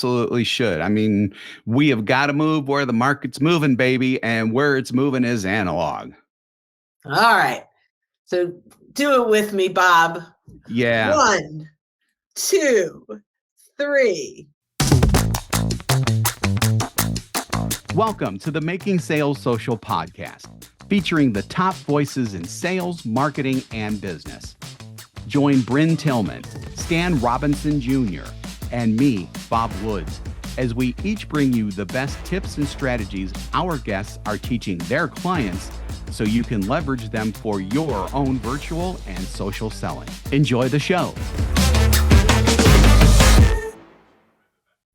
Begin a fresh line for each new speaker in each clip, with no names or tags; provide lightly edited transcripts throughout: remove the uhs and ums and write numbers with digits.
Absolutely should. I mean, we have got to move where the market's moving, baby, and where it's moving is analog.
All right. So do it with me, Bob.
Yeah.
1, 2, 3.
Welcome to the Making Sales Social podcast, featuring the top voices in sales, marketing, and business. Join Bryn Tillman, Stan Robinson Jr., and me, Bob Woods, as we each bring you the best tips and strategies our guests are teaching their clients so you can leverage them for your own virtual and social selling. Enjoy the show.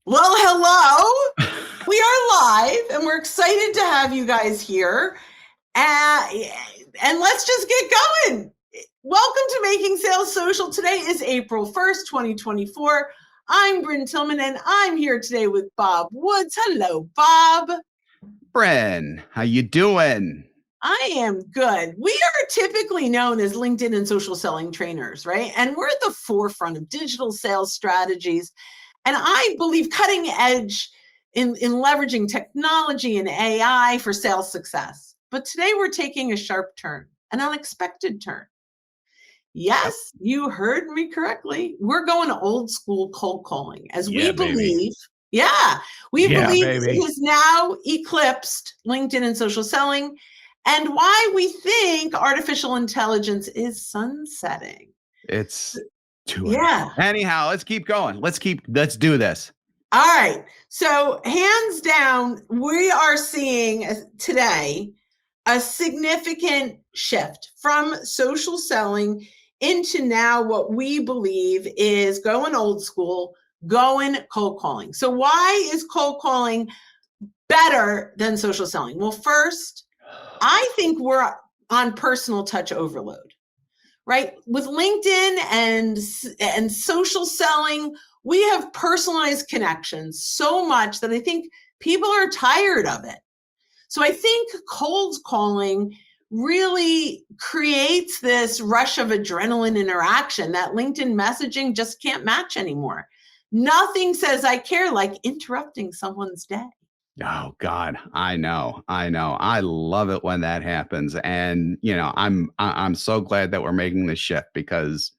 Well, hello. We are live, and we're excited to have you guys here. And let's just get going. Welcome to Making Sales Social. Today is April 1st, 2024. I'm Bryn Tillman, and I'm here today with Bob Woods. Hello, Bob.
Bryn, how you doing?
I am good. We are typically known as LinkedIn and social selling trainers, right? And we're at the forefront of digital sales strategies. And I believe cutting edge in leveraging technology and AI for sales success. But today we're taking a sharp turn, an unexpected turn. Yes, you heard me correctly. We're going old school cold calling as we believe. We believe it has now eclipsed LinkedIn and social selling, and why we think artificial intelligence is sunsetting.
It's too early. Anyhow, let's keep going. Let's do this.
All right. So hands down, we are seeing today a significant shift from social selling into now what we believe is going old school, going cold calling. So why is cold calling better than social selling? Well, first, I think we're on personal touch overload, right? With LinkedIn and social selling, we have personalized connections so much that I think people are tired of it. So I think cold calling really creates this rush of adrenaline interaction that LinkedIn messaging just can't match anymore. Nothing says I care like interrupting someone's day.
Oh God, I know. I love it when that happens. And I'm so glad that we're making this shift because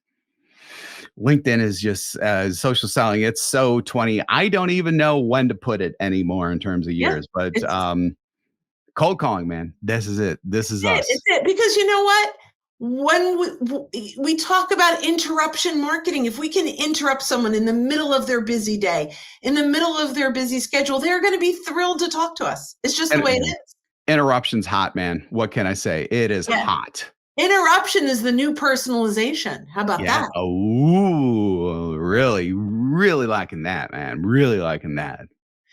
LinkedIn is just social selling. It's so 20. I don't even know when to put it anymore in terms of years, but cold calling, man, this is it. This is us.
It's it. Because you know what? When we talk about interruption marketing, if we can interrupt someone in the middle of their busy day, in the middle of their busy schedule, they're going to be thrilled to talk to us. It's just the way it is.
Interruption's hot, man. What can I say? It is hot.
Interruption is the new personalization. How about that?
Oh, really, really liking that, man. Really liking that.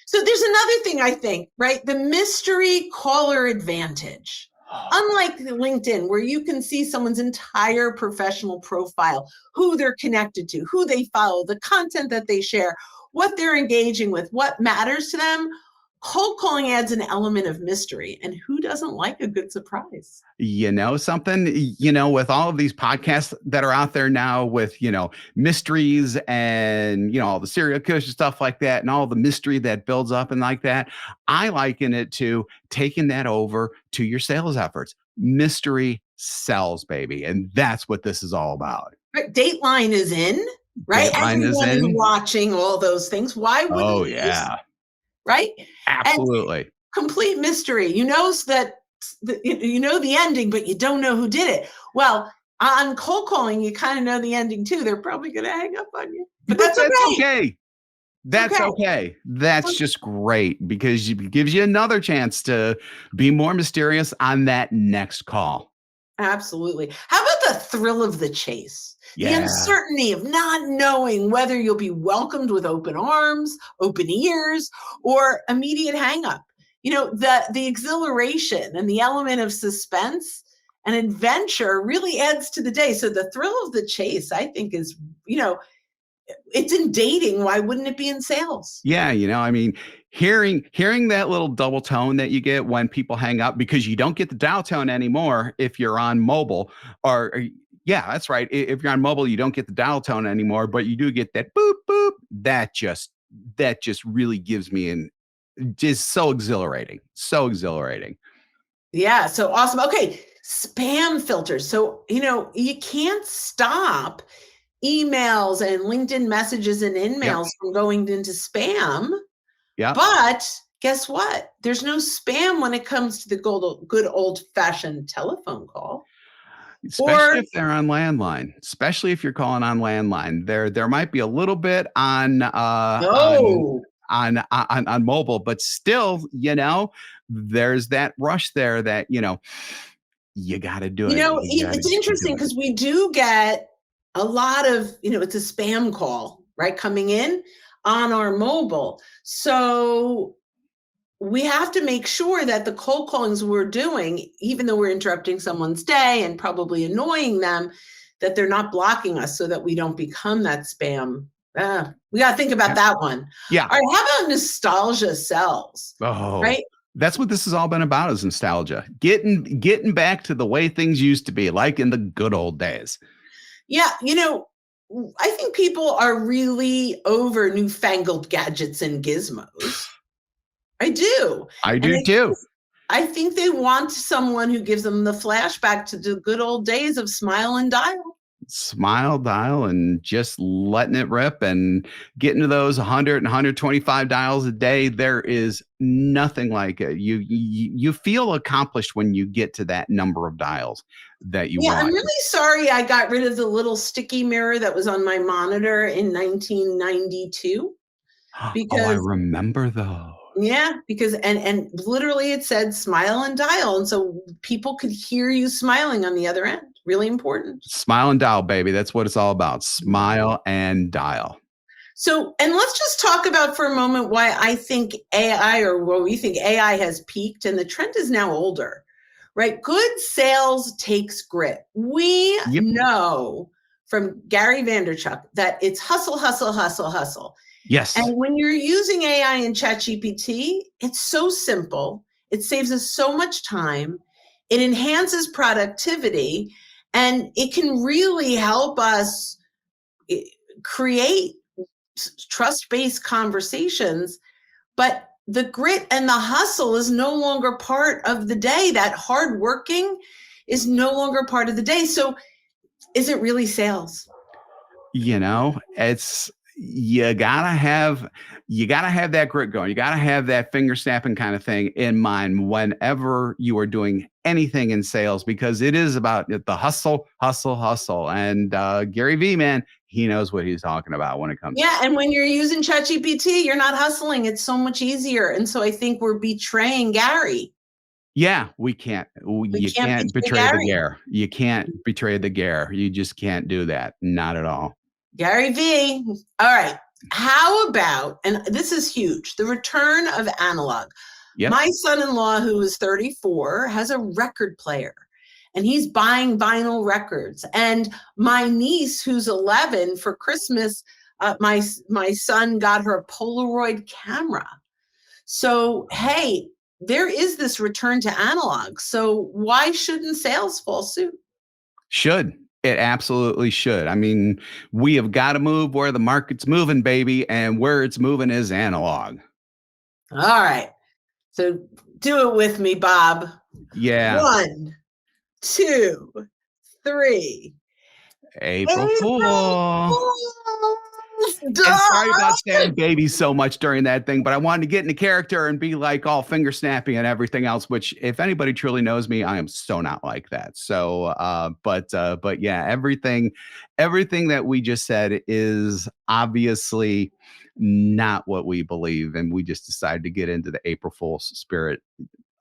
So there's another thing I think, right? The mystery caller advantage. Unlike LinkedIn, where you can see someone's entire professional profile, who they're connected to, who they follow, the content that they share, what they're engaging with, what matters to them, cold calling adds an element of mystery. And who doesn't like a good surprise?
You know something? With all of these podcasts that are out there now with, mysteries and, all the serial killers and stuff like that and all the mystery that builds up and like that, I liken it to taking that over to your sales efforts. Mystery sells, baby. And that's what this is all about.
Right. Dateline is in, right? Everyone is watching all those things. Why wouldn't
Oh, yeah.
Right?
Absolutely.
And complete mystery. You know the ending, but you don't know who did it. Well, on cold calling, you kind of know the ending too. They're probably going to hang up on you, but that's okay.
That's okay. That's just great because it gives you another chance to be more mysterious on that next call.
Absolutely. How about the thrill of the chase? The uncertainty of not knowing whether you'll be welcomed with open arms, open ears, or immediate hang up. The exhilaration and the element of suspense and adventure really adds to the day. So the thrill of the chase, I think, is, it's in dating. Why wouldn't it be in sales?
Yeah. Hearing that little double tone that you get when people hang up, because you don't get the dial tone anymore if you're on mobile yeah, that's right. If you're on mobile, you don't get the dial tone anymore, but you do get that boop, boop. That just that just really gives me just so exhilarating. So exhilarating.
Yeah, so awesome. Okay, spam filters. So, you can't stop emails and LinkedIn messages and
Yep.
in-mails from going into spam.
Yep.
But guess what? There's no spam when it comes to the good old-fashioned telephone call.
Especially
Or
if they're on landline, especially if you're calling on landline. There might be a little bit
no.
on mobile, but still, there's that rush there that, you got to do it. You got to
It's interesting
do it.
because we do get a lot of, it's a spam call, right, coming in on our mobile. So we have to make sure that the cold callings we're doing, even though we're interrupting someone's day and probably annoying them, that they're not blocking us so that we don't become that spam. We got to think about
Yeah.
that one.
Yeah.
All right. How about nostalgia sells?
Oh,
Right.
that's what this has all been about, is nostalgia. Getting back to the way things used to be, like in the good old days.
Yeah. I think people are really over newfangled gadgets and gizmos. I do.
I
And
do too.
I think they want someone who gives them the flashback to the good old days of smile and dial.
Smile, dial, and just letting it rip and getting to those 100 and 125 dials a day. There is nothing like it. You feel accomplished when you get to that number of dials that you
Yeah, I'm
want.
really sorry I got rid of the little sticky mirror that was on my monitor in 1992
Oh, I
because
remember those.
yeah, because and literally it said smile and dial, and so people could hear you smiling on the other end. Really important.
Smile and dial, baby. That's what it's all about. Smile and dial.
So, and let's just talk about for a moment why I think AI, or what we think AI has peaked and the trend is now older, right? Good sales takes grit. We
Yep.
know from Gary Vaynerchuk that it's hustle, hustle, hustle, hustle.
Yes.
And when you're using AI and ChatGPT, it's so simple. It saves us so much time. It enhances productivity, and it can really help us create trust-based conversations. But the grit and the hustle is no longer part of the day. That hard working is no longer part of the day. So is it really sales?
It's you gotta have that grit going. You gotta have that finger snapping kind of thing in mind whenever you are doing anything in sales, because it is about the hustle, hustle, hustle. And Gary Vee, man, he knows what he's talking about when it comes.
Yeah, and when you're using ChatGPT, you're not hustling. It's so much easier. And so I think we're betraying Gary.
Yeah, we can't. You can't betray the Gare. You can't betray the Gare. You just can't do that. Not at all.
Gary Vee. All right. How about, and this is huge, the return of analog.
Yep.
My son-in-law, who is 34, has a record player and he's buying vinyl records. And my niece, who's 11, for Christmas, my son got her a Polaroid camera. So, hey, there is this return to analog. So why shouldn't sales follow suit?
Should. It absolutely should. I mean, we have got to move where the market's moving, baby, and where it's moving is analog.
All right. So do it with me, Bob.
Yeah.
1, 2, 3.
April Fool. And sorry about saying baby so much during that thing, but I wanted to get into character and be like all finger snappy and everything else, which if anybody truly knows me, I am so not like that. So, but yeah, everything that we just said is obviously not what we believe. And we just decided to get into the April Fool's spirit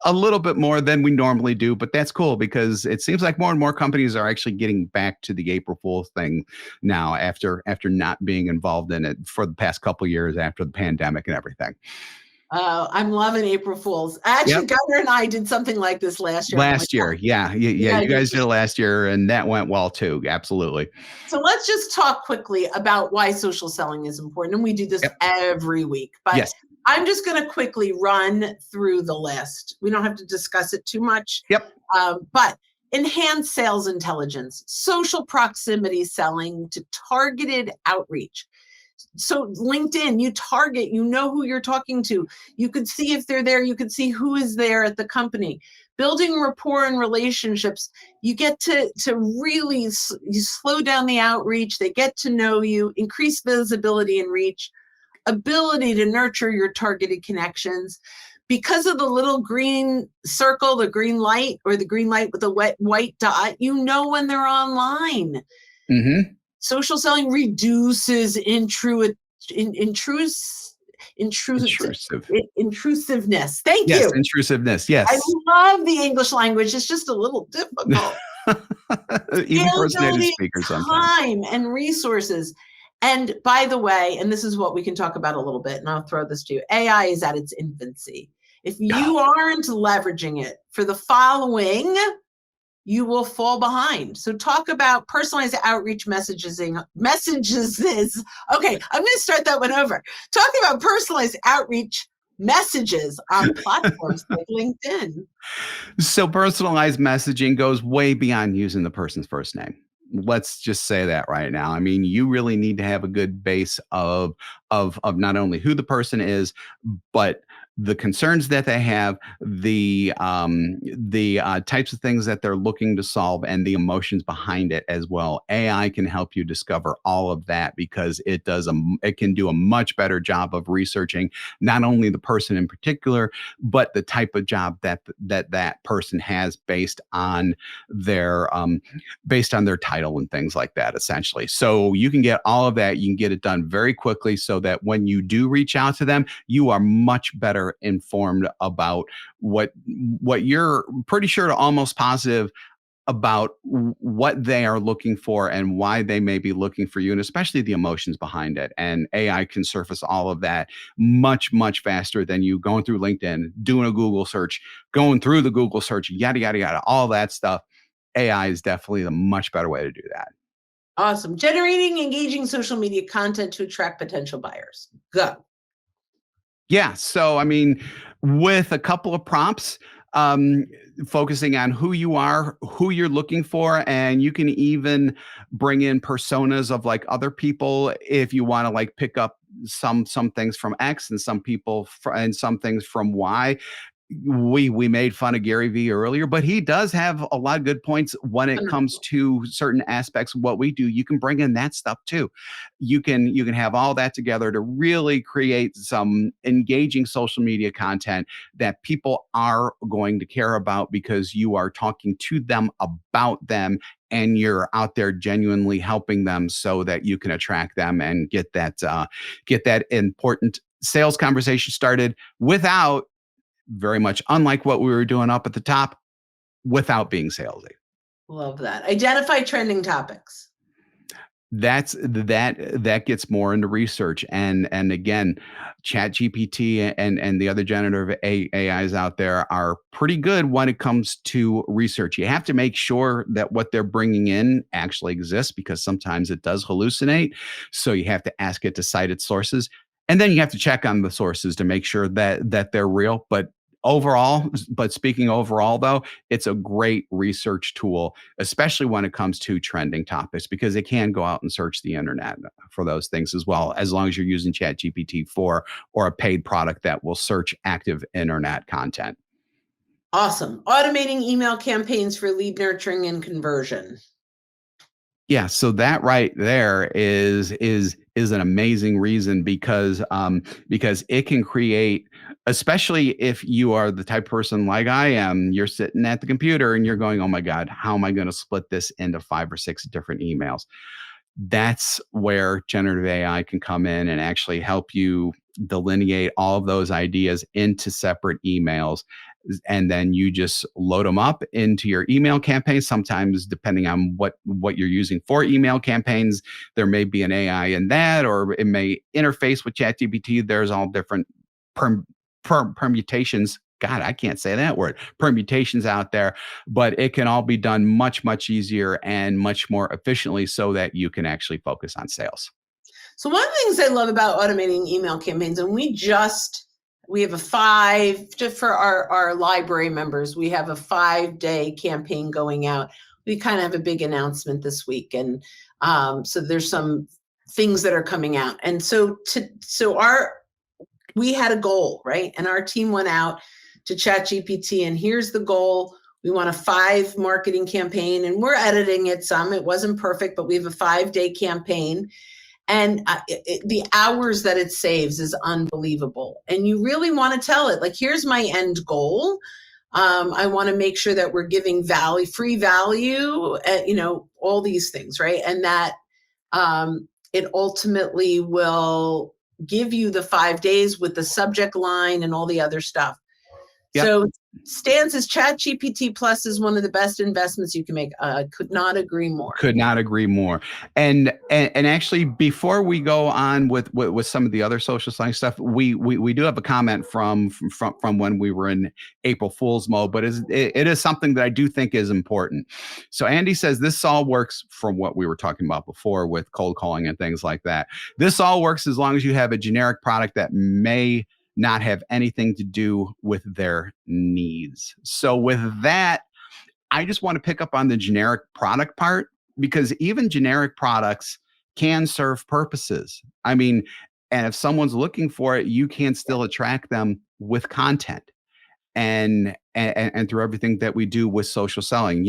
a little bit more than we normally do, but that's cool because it seems like more and more companies are actually getting back to the April Fool's thing now after not being involved in it for the past couple of years after the pandemic and everything.
I'm loving April Fools. Actually, Gunnar and I did something like this last year.
Yeah. You guys did it last year, and that went well too. Absolutely.
So let's just talk quickly about why social selling is important, and we do this every week. But
yes.
I'm just going to quickly run through the list. We don't have to discuss it too much.
Yep.
But enhanced sales intelligence, social proximity selling to targeted outreach, So LinkedIn, you target, you know who you're talking to. You could see if they're there. You could see who is there at the company. Building rapport and relationships, you get to really, you slow down the outreach. They get to know you, increase visibility and reach, ability to nurture your targeted connections. Because of the little green circle, the green light, or the green light with the white dot, you know when they're online.
Mm-hmm.
Social selling reduces intrusiveness. Thank
Yes,
you.
intrusiveness.
I
Yes.
love the English language. It's just a little difficult.
Even for us native
Scalability,
speakers sometimes.
time, and resources. And by the way, and this is what we can talk about a little bit, and I'll throw this to you. AI is at its infancy. If you aren't leveraging it for the following, you will fall behind. So talk about personalized outreach messages. Okay, I'm going to start that one over. Talk about personalized outreach messages on platforms like LinkedIn.
So personalized messaging goes way beyond using the person's first name. Let's just say that right now. I mean, you really need to have a good base of not only who the person is, but the concerns that they have, the types of things that they're looking to solve, and the emotions behind it as well. AI can help you discover all of that because it can do a much better job of researching not only the person in particular, but the type of job that person has based on their title and things like that, essentially. So you can get all of that. You can get it done very quickly so that when you do reach out to them, you are much better informed about what you're pretty sure to almost positive about what they are looking for and why they may be looking for you, and especially the emotions behind it. And AI can surface all of that much, much faster than you going through LinkedIn, doing a Google search, going through the Google search, yada, yada, yada, all that stuff. AI is definitely a much better way to do that.
Awesome. Generating engaging social media content to attract potential buyers. Go.
Yeah. So, I mean, with a couple of prompts, focusing on who you are, who you're looking for, and you can even bring in personas of like other people if you want to like pick up some things from X and some people and some things from Y. We made fun of Gary Vee earlier, but he does have a lot of good points when it comes to certain aspects of what we do. You can bring in that stuff too. You can have all that together to really create some engaging social media content that people are going to care about because you are talking to them about them and you're out there genuinely helping them so that you can attract them and get that important sales conversation started without, very much unlike what we were doing up at the top, without being salesy.
Love that. Identify trending topics.
That gets more into research, and again, ChatGPT and the other generative AIs out there are pretty good when it comes to research. You have to make sure that what they're bringing in actually exists because sometimes it does hallucinate. So you have to ask it to cite its sources, and then you have to check on the sources to make sure that they're real. But speaking overall, though, it's a great research tool, especially when it comes to trending topics, because it can go out and search the internet for those things as well, as long as you're using ChatGPT 4 or a paid product that will search active internet content.
Awesome. Automating email campaigns for lead nurturing and conversion.
Yeah, so that right there is an amazing reason because it can create, especially if you are the type of person like I am, you're sitting at the computer and you're going, oh my God, how am I going to split this into 5 or 6 different emails? That's where generative AI can come in and actually help you delineate all of those ideas into separate emails. And then you just load them up into your email campaign. Sometimes, depending on what you're using for email campaigns, there may be an AI in that, or it may interface with ChatGPT. There's all different permutations. God, I can't say that word. Permutations out there, but it can all be done much, much easier and much more efficiently so that you can actually focus on sales.
So one of the things I love about automating email campaigns, and we have a 5, just for our library members, we have a 5-day campaign going out. We kind of have a big announcement this week. And so there's some things that are coming out. And so we had a goal, right? And our team went out to ChatGPT, and here's the goal. We want a 5 marketing campaign, and we're editing it some. It wasn't perfect, but we have a 5-day campaign. And the hours that it saves is unbelievable. And you really want to tell it, like, here's my end goal. I want to make sure that we're giving free value, all these things, right? And that it ultimately will give you the 5 days with the subject line and all the other stuff. Yep. So Stan says ChatGPT Plus is one of the best investments you can make. Could not agree more.
Could not agree more. And actually, before we go on with some of the other social science stuff, we do have a comment from when we were in April Fool's mode, but it is something that I do think is important. So Andy says this all works from what we were talking about before with cold calling and things like that. This all works as long as you have a generic product that may not have anything to do with their needs. So with that, I just want to pick up on the generic product part, because even generic products can serve purposes. I mean, and if someone's looking for it, you can still attract them with content and through everything that we do with social selling,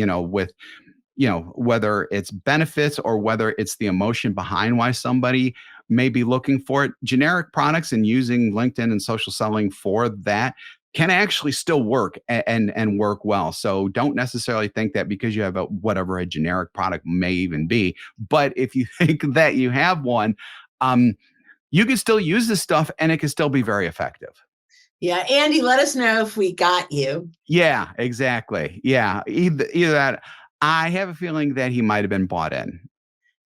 whether it's benefits or whether it's the emotion behind why somebody may be looking for it. Generic products and using LinkedIn and social selling for that can actually still work and work well. So don't necessarily think that because you have whatever a generic product may even be, but if you think that you have one, you can still use this stuff and it can still be very effective.
Yeah, Andy, let us know if we got you.
Yeah, exactly. Yeah, either that. I have a feeling that he might have been bought in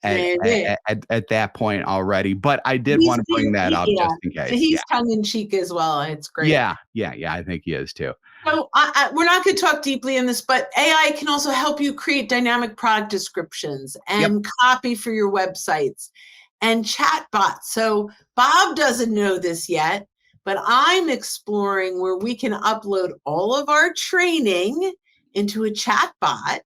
at that point already, but I did want to bring that up just in case.
He's tongue in cheek as well. It's great.
Yeah. I think he is too.
So we're not going to talk deeply in this, but AI can also help you create dynamic product descriptions and copy for your websites and chatbots. So Bob doesn't know this yet, but I'm exploring where we can upload all of our training into a chatbot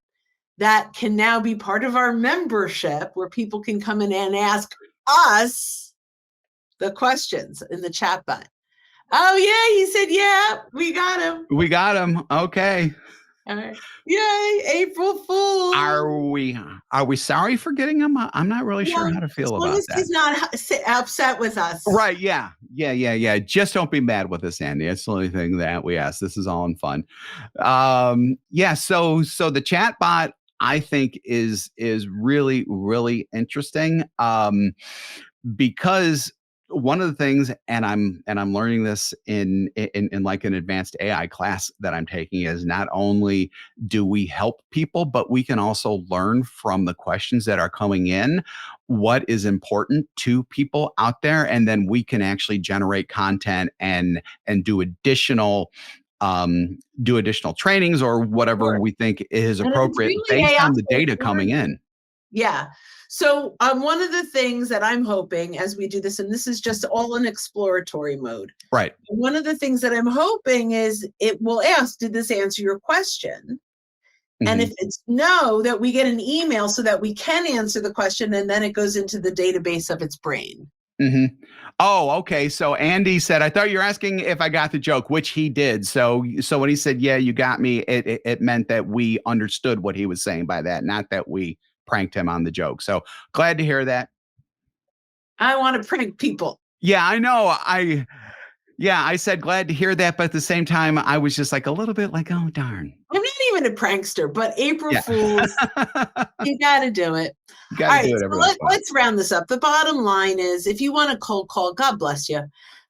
that can now be part of our membership, where people can come in and ask us the questions in the chat bot. Oh, yeah, he said, yeah, we got him.
We got him. Okay.
All right. Yay, April Fool.
Are we sorry for getting him? I'm not really sure how to feel about that.
As long as he's not upset with us.
Right, yeah. Just don't be mad with us, Andy. That's the only thing that we ask. This is all in fun. So the chat bot, I think is really, really interesting, because one of the things, and I'm learning this in like an advanced AI class that I'm taking, is not only do we help people, but we can also learn from the questions that are coming in what is important to people out there, and then we can actually generate content and do additional trainings or whatever we think is appropriate based on the data coming in.
Yeah. So one of the things that I'm hoping as we do this, and this is just all in exploratory mode.
Right.
One of the things that I'm hoping is it will ask, did this answer your question? Mm-hmm. And if it's no, that we get an email so that we can answer the question, and then it goes into the database of its brain.
Mm-hmm. Oh, okay. So Andy said, I thought you were asking if I got the joke, which he did. So when he said, yeah, you got me, it meant that we understood what he was saying by that, not that we pranked him on the joke. So glad to hear that.
I want to prank people.
Yeah, I know. I said glad to hear that, but at the same time, I was just like a little bit like, oh, darn.
I'm not even a prankster, but April Fools, you got to do it.
All right, so
let's round this up. The bottom line is, if you want a cold call, God bless you.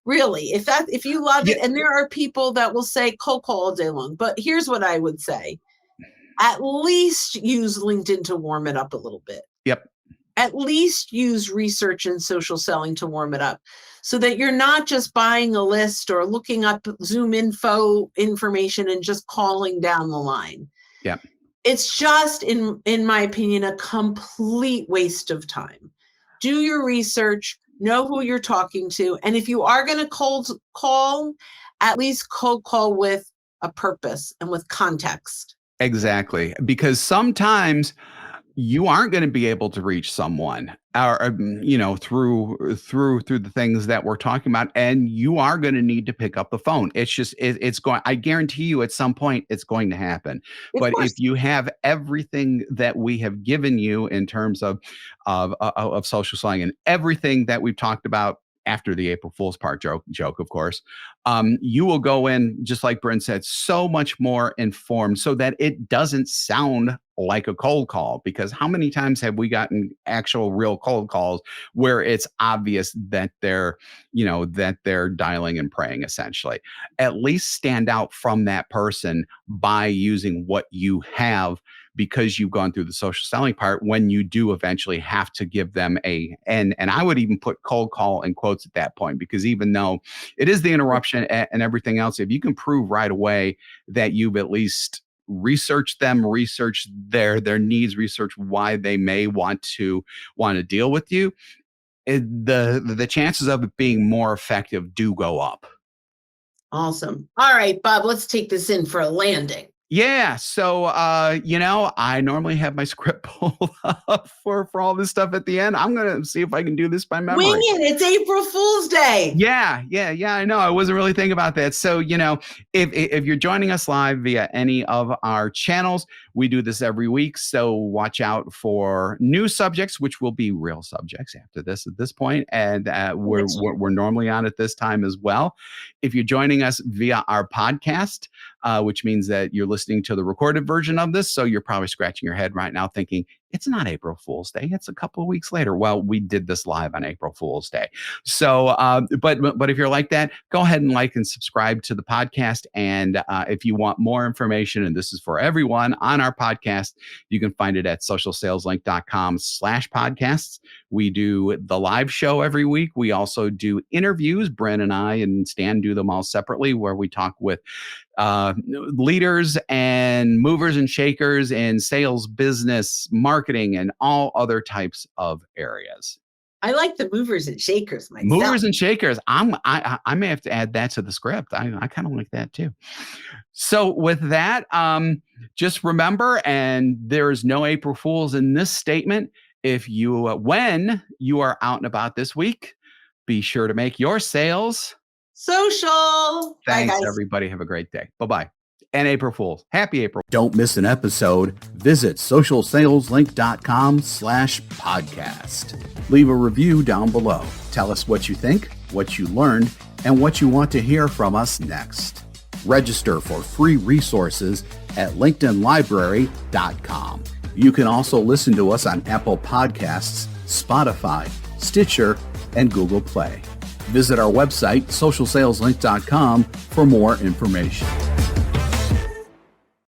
Really, if you love it, and there are people that will say cold call all day long, but here's what I would say. At least use LinkedIn to warm it up a little bit.
Yep.
At least use research and social selling to warm it up, so that you're not just buying a list or looking up Zoom info information and just calling down the line.
Yeah.
It's just, in my opinion, a complete waste of time. Do your research, know who you're talking to. And if you are going to cold call, at least cold call with a purpose and with context.
Exactly. Because sometimes you aren't going to be able to reach someone or through the things that we're talking about, and you are going to need to pick up the phone. It's just it's going, I guarantee you at some point it's going to happen.
Of
But
course.
if you have everything that we have given you in terms of social selling and everything that we've talked about after the April Fool's part joke, of course, you will go in, just like Bryn said, so much more informed so that it doesn't sound like a cold call. Because how many times have we gotten actual real cold calls where it's obvious that they're dialing and praying essentially? At least stand out from that person by using what you have, because you've gone through the social selling part when you do eventually have to give them and I would even put cold call in quotes at that point, because even though it is the interruption and everything else, if you can prove right away that you've at least researched them, researched their needs, research why they may want to deal with you, the chances of it being more effective do go up.
Awesome. All right, Bob, let's take this in for a landing.
Yeah. So, I normally have my script pulled up for all this stuff at the end. I'm going to see if I can do this by memory.
Wing it. It's April Fool's Day.
Yeah. I know. I wasn't really thinking about that. So, if you're joining us live via any of our channels, we do this every week. So watch out for new subjects, which will be real subjects after this at this point. And we're normally on at this time as well. If you're joining us via our podcast, which means that you're listening to the recorded version of this, so you're probably scratching your head right now thinking, it's not April Fool's Day, it's a couple of weeks later. Well, we did this live on April Fool's Day. So, but if you're like that, go ahead and like and subscribe to the podcast. And if you want more information, and this is for everyone on our podcast, you can find it at socialsaleslink.com/podcasts. We do the live show every week. We also do interviews. Bryn and I and Stan do them all separately, where we talk with leaders and movers and shakers in sales, business, marketing, and all other types of areas.
I like the movers and shakers myself.
Movers and shakers. I may have to add that to the script. I kind of like that too. So with that, just remember, and there's no April Fools in this statement. When you are out and about this week, be sure to make your sales
social.
Thanks,
Bye, guys.
everybody. Have a great day. Bye-bye. And April Fools. Happy April.
Don't miss an episode. Visit socialsaleslink.com/podcast. Leave a review down below. Tell us what you think, what you learned, and what you want to hear from us next. Register for free resources at linkedinlibrary.com. You can also listen to us on Apple Podcasts, Spotify, Stitcher, and Google Play. Visit our website, socialsaleslink.com, for more information.